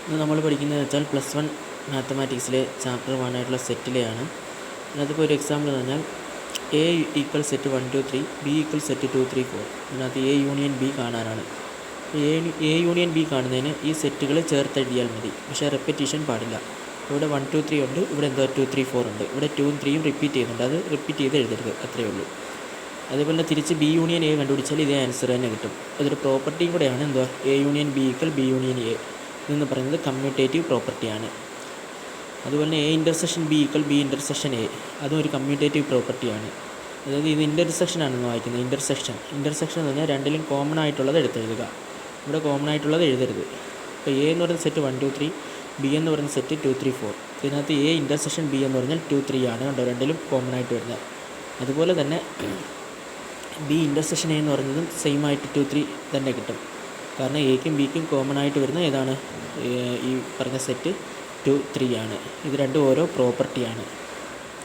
ഇത് നമ്മൾ പഠിക്കുന്നത് വെച്ചാൽ +1 മാത്തമാറ്റിക്സിലെ ചാപ്റ്റർ 1 ആയിട്ടുള്ള സെറ്റിലെയാണ്. അതിനകത്തിപ്പോൾ ഒരു എക്സാമ്പിൾ എന്ന് പറഞ്ഞാൽ A equal set 1 2 3, B equal set 2 3 4. ഇതിനകത്ത് A യൂണിയൻ B കാണാനാണ്. A യൂണിയൻ B കാണുന്നതിന് ഈ സെറ്റുകൾ ചേർത്തെഴുതിയാൽ മതി, പക്ഷേ റെപ്പറ്റീഷൻ പാടില്ല. ഇവിടെ 1 2 3 ഉണ്ട്, ഇവിടെ 2 3 4 ഉണ്ട്, ഇവിടെ 2ഉം 3ഉം റിപ്പീറ്റ് ചെയ്യുന്നുണ്ട്. അത് റിപ്പീറ്റ് ചെയ്ത് എഴുതരുത്, അത്രയേ ഉള്ളൂ. അതേപോലെ തന്നെ തിരിച്ച് B യൂണിയൻ A കണ്ടുപിടിച്ചാൽ ഇതേ ആൻസർ തന്നെ കിട്ടും. അതൊരു പ്രോപ്പർട്ടിയും കൂടെയാണ്. A union B equal B union A എന്ന് പറയുന്നത് കമ്മ്യൂട്ടേറ്റീവ് പ്രോപ്പർട്ടിയാണ്. അതുപോലെ തന്നെ A intersection B equal B intersection A, അതും ഒരു കമ്മ്യൂട്ടേറ്റീവ് പ്രോപ്പർട്ടിയാണ്. അതായത് ഇത് ഇൻ്റർസെക്ഷൻ ആണെന്ന് വായിക്കുന്നത്. ഇൻ്റർസെക്ഷൻ എന്ന് പറഞ്ഞാൽ രണ്ടിലും കോമൺ ആയിട്ടുള്ളത് എടുത്തെഴുതുക. ഇവിടെ കോമൺ ആയിട്ടുള്ളത് എഴുതരുത്. ഇപ്പോൾ A എന്ന് പറയുന്ന സെറ്റ് 1 2 3, B എന്ന് പറയുന്ന സെറ്റ് 2 3 4. ഇതിനകത്ത് A ഇൻ്റർസെക്ഷൻ B എന്ന് പറഞ്ഞാൽ 2 3 ആണ്, കണ്ടോ, രണ്ടിലും കോമൺ ആയിട്ട് വരുന്നത്. അതുപോലെ തന്നെ B ഇൻ്റർസെക്ഷൻ A എന്ന് പറയുന്നതും സെയിം ആയിട്ട് 2 3 തന്നെ കിട്ടും. കാരണം Aക്കും Bക്കും കോമൺ ആയിട്ട് വരുന്ന ഏതാണ്, ഈ പറഞ്ഞ സെറ്റ് 2 3 ആണ്. ഇത് രണ്ടും ഓരോ പ്രോപ്പർട്ടിയാണ്.